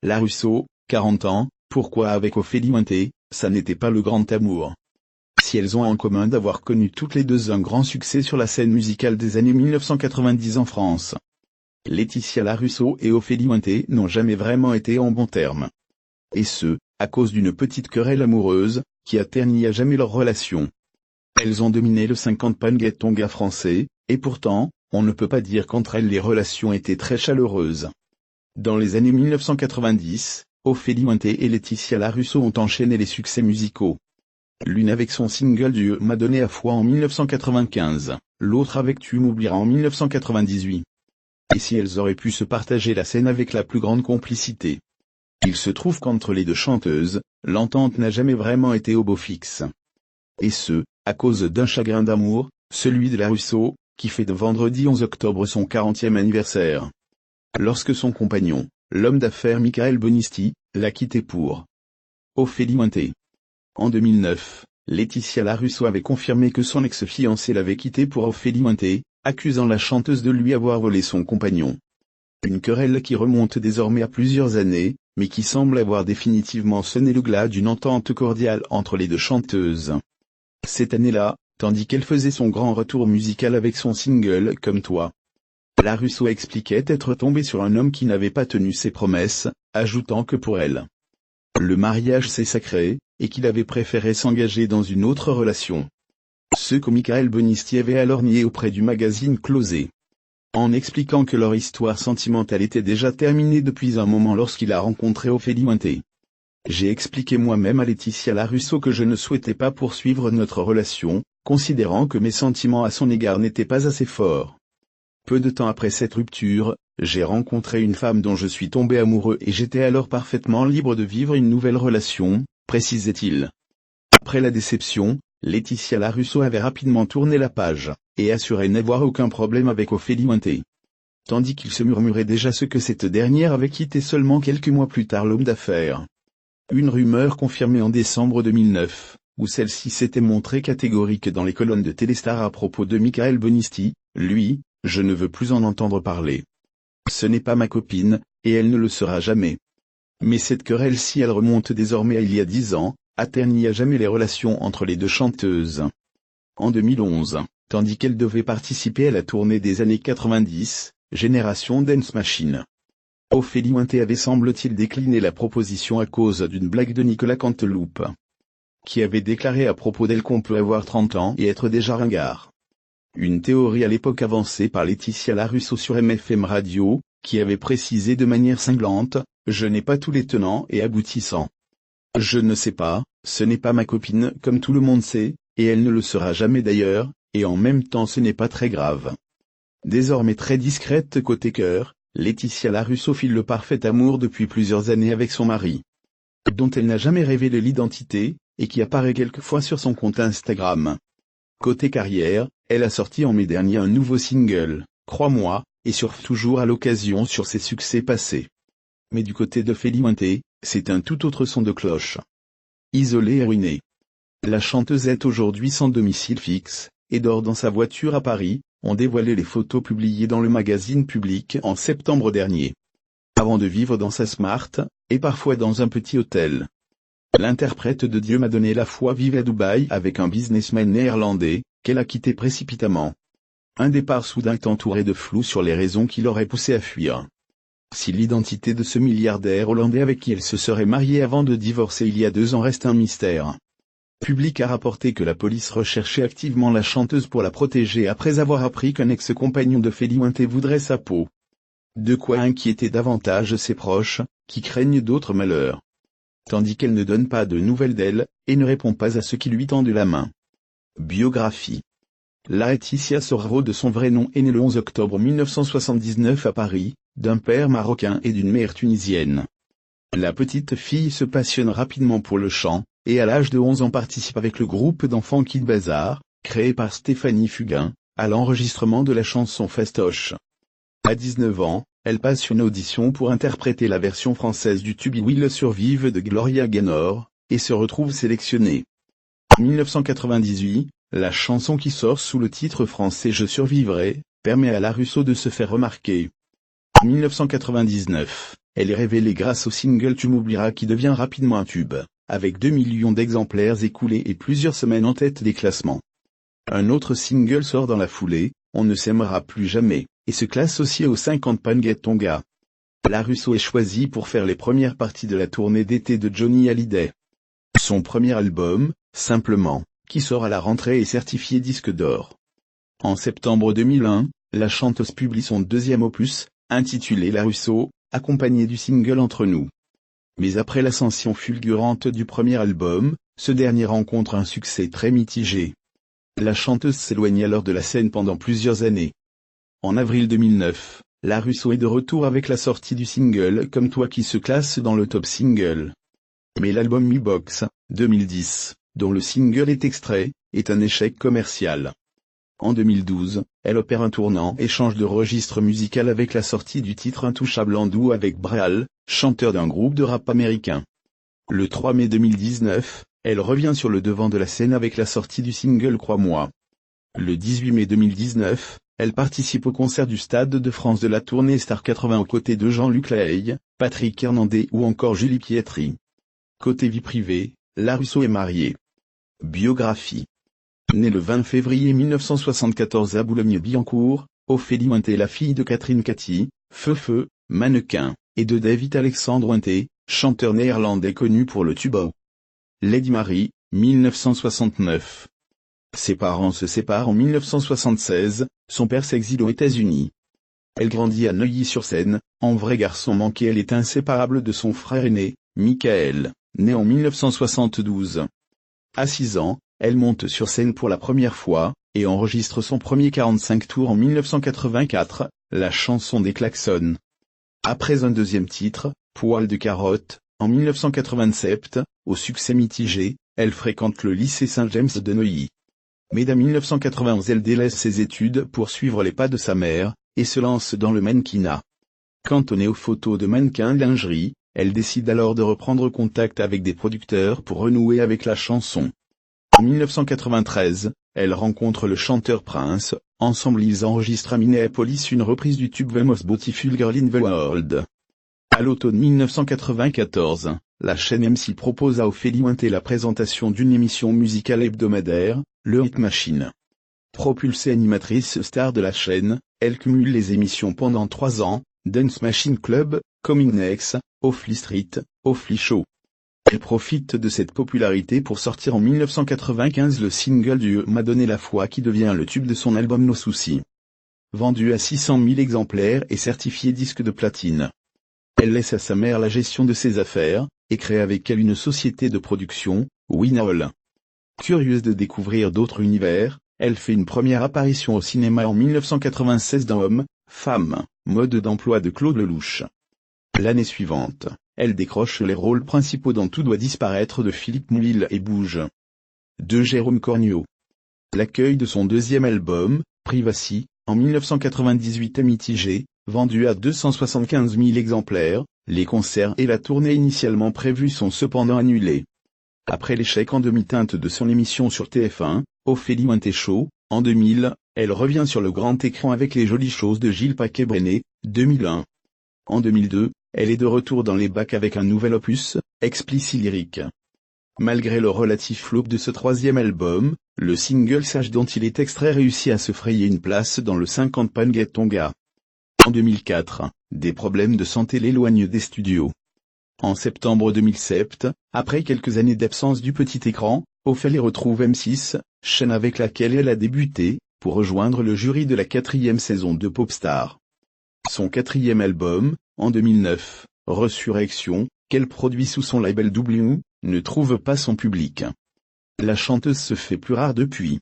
Larusso, 40 ans, pourquoi avec Ophélie Winter, ça n'était pas le grand amour. Si elles ont en commun d'avoir connu toutes les deux un grand succès sur la scène musicale des années 1990 en France. Laetitia Larusso et Ophélie Winter n'ont jamais vraiment été en bons termes. Et ce, à cause d'une petite querelle amoureuse, qui a terni à jamais leur relation. Elles ont dominé le 50 Pangettonga français, et pourtant, on ne peut pas dire qu'entre elles les relations étaient très chaleureuses. Dans les années 1990, Ophélie Winter et Laetitia Larusso ont enchaîné les succès musicaux. L'une avec son single Dieu m'a donné à foi en 1995, l'autre avec Tu m'oublieras en 1998. Et si elles auraient pu se partager la scène avec la plus grande complicité. Il se trouve qu'entre les deux chanteuses, l'entente n'a jamais vraiment été au beau fixe. Et ce, à cause d'un chagrin d'amour, celui de Larusso, qui fait de vendredi 11 octobre son 40e anniversaire. Lorsque son compagnon, l'homme d'affaires Michael Bonisti, l'a quitté pour Ophélie Winter. En 2009, Laetitia Larusso avait confirmé que son ex-fiancé l'avait quitté pour Ophélie Winter, accusant la chanteuse de lui avoir volé son compagnon. Une querelle qui remonte désormais à plusieurs années, mais qui semble avoir définitivement sonné le glas d'une entente cordiale entre les deux chanteuses. Cette année-là, tandis qu'elle faisait son grand retour musical avec son single « Comme toi », Larusso expliquait être tombée sur un homme qui n'avait pas tenu ses promesses, ajoutant que pour elle, le mariage c'est sacré, et qu'il avait préféré s'engager dans une autre relation. Ce que Michael Bonisti avait alors nié auprès du magazine Closé. En expliquant que leur histoire sentimentale était déjà terminée depuis un moment lorsqu'il a rencontré Ophélie Winter. J'ai expliqué moi-même à Laetitia Larusso que je ne souhaitais pas poursuivre notre relation, considérant que mes sentiments à son égard n'étaient pas assez forts. Peu de temps après cette rupture, j'ai rencontré une femme dont je suis tombé amoureux et j'étais alors parfaitement libre de vivre une nouvelle relation, précisait-il. Après la déception, Laetitia Larusso avait rapidement tourné la page, et assurait n'avoir aucun problème avec Ophélie Winter. Tandis qu'il se murmurait déjà ce que cette dernière avait quitté seulement quelques mois plus tard l'homme d'affaires. Une rumeur confirmée en décembre 2009, où celle-ci s'était montrée catégorique dans les colonnes de Téléstar à propos de Michael Bonisti, lui, je ne veux plus en entendre parler. Ce n'est pas ma copine, et elle ne le sera jamais. Mais cette querelle-ci elle remonte désormais à il y a 10 ans, a terni à jamais les relations entre les deux chanteuses. En 2011, tandis qu'elle devait participer à la tournée des années 90, Génération Dance Machine, Ophélie Winter avait semble-t-il décliné la proposition à cause d'une blague de Nicolas Canteloupe, qui avait déclaré à propos d'elle qu'on peut avoir 30 ans et être déjà ringard. Une théorie à l'époque avancée par Laetitia Larusso sur MFM Radio, qui avait précisé de manière cinglante, « Je n'ai pas tous les tenants et aboutissants. Je ne sais pas, ce n'est pas ma copine comme tout le monde sait, et elle ne le sera jamais d'ailleurs, et en même temps ce n'est pas très grave. » Désormais très discrète côté cœur, Laetitia Larusso file le parfait amour depuis plusieurs années avec son mari, dont elle n'a jamais révélé l'identité, et qui apparaît quelquefois sur son compte Instagram. Côté carrière, elle a sorti en mai dernier un nouveau single, Crois-moi, et surfe toujours à l'occasion sur ses succès passés. Mais du côté d'Ophélie Winter, c'est un tout autre son de cloche. Isolée et ruinée. La chanteuse est aujourd'hui sans domicile fixe, et dort dans sa voiture à Paris, ont dévoilé les photos publiées dans le magazine Public en septembre dernier. Avant de vivre dans sa Smart, et parfois dans un petit hôtel. L'interprète de Dieu m'a donné la foi vivait à Dubaï avec un businessman néerlandais, qu'elle a quitté précipitamment. Un départ soudain entouré de flou sur les raisons qui l'auraient poussé à fuir. Si l'identité de ce milliardaire hollandais avec qui elle se serait mariée avant de divorcer il y a 2 ans reste un mystère. Public a rapporté que la police recherchait activement la chanteuse pour la protéger après avoir appris qu'un ex-compagnon d'Ophélie Winter voudrait sa peau. De quoi inquiéter davantage ses proches, qui craignent d'autres malheurs. Tandis qu'elle ne donne pas de nouvelles d'elle, et ne répond pas à ceux qui lui tendent la main. Biographie. Laetitia Sorro de son vrai nom est née le 11 octobre 1979 à Paris, d'un père marocain et d'une mère tunisienne. La petite fille se passionne rapidement pour le chant, et à l'âge de 11 ans participe avec le groupe d'enfants Kid Bazar, créé par Stéphanie Fugain, à l'enregistrement de la chanson Fastoche. À 19 ans, elle passe une audition pour interpréter la version française du tube Will Survive de Gloria Gaynor, et se retrouve sélectionnée. En 1998, la chanson qui sort sous le titre français Je survivrai, permet à Larusso de se faire remarquer. En 1999, elle est révélée grâce au single Tu m'oublieras qui devient rapidement un tube, avec 2 millions d'exemplaires écoulés et plusieurs semaines en tête des classements. Un autre single sort dans la foulée, On ne s'aimera plus jamais, et se classe aussi aux 50 Pan Get Tonga. La Russo est choisie pour faire les premières parties de la tournée d'été de Johnny Hallyday. Son premier album, Simplement, qui sort à la rentrée est certifié disque d'or. En septembre 2001, la chanteuse publie son deuxième opus, intitulé La Russo, accompagné du single Entre nous. Mais après l'ascension fulgurante du premier album, ce dernier rencontre un succès très mitigé. La chanteuse s'éloigne alors de la scène pendant plusieurs années. En avril 2009, La Russo est de retour avec la sortie du single Comme toi qui se classe dans le top single. Mais l'album Mi Box, 2010, dont le single est extrait, est un échec commercial. En 2012, elle opère un tournant et change de registre musical avec la sortie du titre Intouchable en duo avec Breal, chanteur d'un groupe de rap américain. Le 3 mai 2019, elle revient sur le devant de la scène avec la sortie du single Crois-moi. Le 18 mai 2019, elle participe au concert du Stade de France de la tournée Star 80 aux côtés de Jean-Luc Lahaye, Patrick Hernandez ou encore Julie Pietri. Côté vie privée, La Russo est mariée. Biographie. Née le 20 février 1974 à Boulogne-Billancourt, Ophélie Winter est la fille de Catherine Cathy, Feu, mannequin, et de David Alexandre Winter, chanteur néerlandais connu pour le tube Lady Mary, 1969. Ses parents se séparent en 1976, son père s'exile aux États-Unis. Elle grandit à Neuilly-sur-Seine, en vrai garçon manqué elle est inséparable de son frère aîné, Michael, né en 1972. À 6 ans, elle monte sur scène pour la première fois, et enregistre son premier 45 tours en 1984, la chanson des klaxons. Après un deuxième titre, Poil de carotte, en 1987, au succès mitigé, elle fréquente le lycée Saint-James de Neuilly. Mais dès 1991 elle délaisse ses études pour suivre les pas de sa mère, et se lance dans le mannequinat. Cantonnée aux photos de mannequins de lingerie, elle décide alors de reprendre contact avec des producteurs pour renouer avec la chanson. En 1993, elle rencontre le chanteur Prince, ensemble ils enregistrent à Minneapolis une reprise du tube The Most Beautiful Girl in the World. À l'automne 1994, la chaîne M6 propose à Ophélie Winter la présentation d'une émission musicale hebdomadaire, le Hit Machine. Propulsée animatrice star de la chaîne, elle cumule les émissions pendant 3 ans, Dance Machine Club, Coming Next, Offly Street, Offly Show. Elle profite de cette popularité pour sortir en 1995 le single du M'a donné la foi qui devient le tube de son album Nos soucis. Vendu à 600 000 exemplaires et certifié disque de platine. Elle laisse à sa mère la gestion de ses affaires, et crée avec elle une société de production, Winall. Curieuse de découvrir d'autres univers, elle fait une première apparition au cinéma en 1996 dans Homme, Femme, mode d'emploi de Claude Lelouch. L'année suivante, elle décroche les rôles principaux dans Tout doit disparaître de Philippe Mouille et Bouge de Jérôme Cornio. L'accueil de son deuxième album, Privacy, en 1998 est mitigé, vendu à 275 000 exemplaires, les concerts et la tournée initialement prévus sont cependant annulés. Après l'échec en demi-teinte de son émission sur TF1, Ophélie Winter Show, en 2000, elle revient sur le grand écran avec Les jolies choses de Gilles Paquet-Brené, 2001. En 2002, elle est de retour dans les bacs avec un nouvel opus, Explicit Lyrique. Malgré le relatif flop de ce troisième album, le single Sage dont il est extrait réussit à se frayer une place dans le 50 Pan Get Tonga. En 2004, des problèmes de santé l'éloignent des studios. En septembre 2007, après quelques années d'absence du petit écran, Ophélie retrouve M6, chaîne avec laquelle elle a débuté, pour rejoindre le jury de la 4e saison de Popstar. Son 4e album, en 2009, Resurrection, qu'elle produit sous son label W, ne trouve pas son public. La chanteuse se fait plus rare depuis.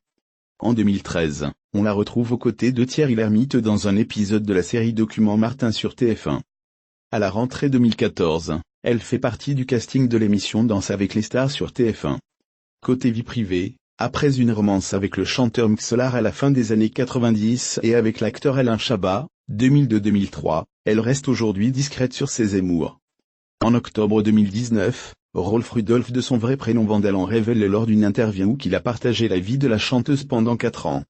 En 2013, on la retrouve aux côtés de Thierry Lhermitte dans un épisode de la série Document Martin sur TF1. À la rentrée 2014, elle fait partie du casting de l'émission Danse avec les stars sur TF1. Côté vie privée, après une romance avec le chanteur Mxolar à la fin des années 90 et avec l'acteur Alain Chabat, 2002-2003, elle reste aujourd'hui discrète sur ses amours. En octobre 2019, Rolf Rudolph de son vrai prénom Vandal en révèle lors d'une interview qu'il a partagé la vie de la chanteuse pendant 4 ans.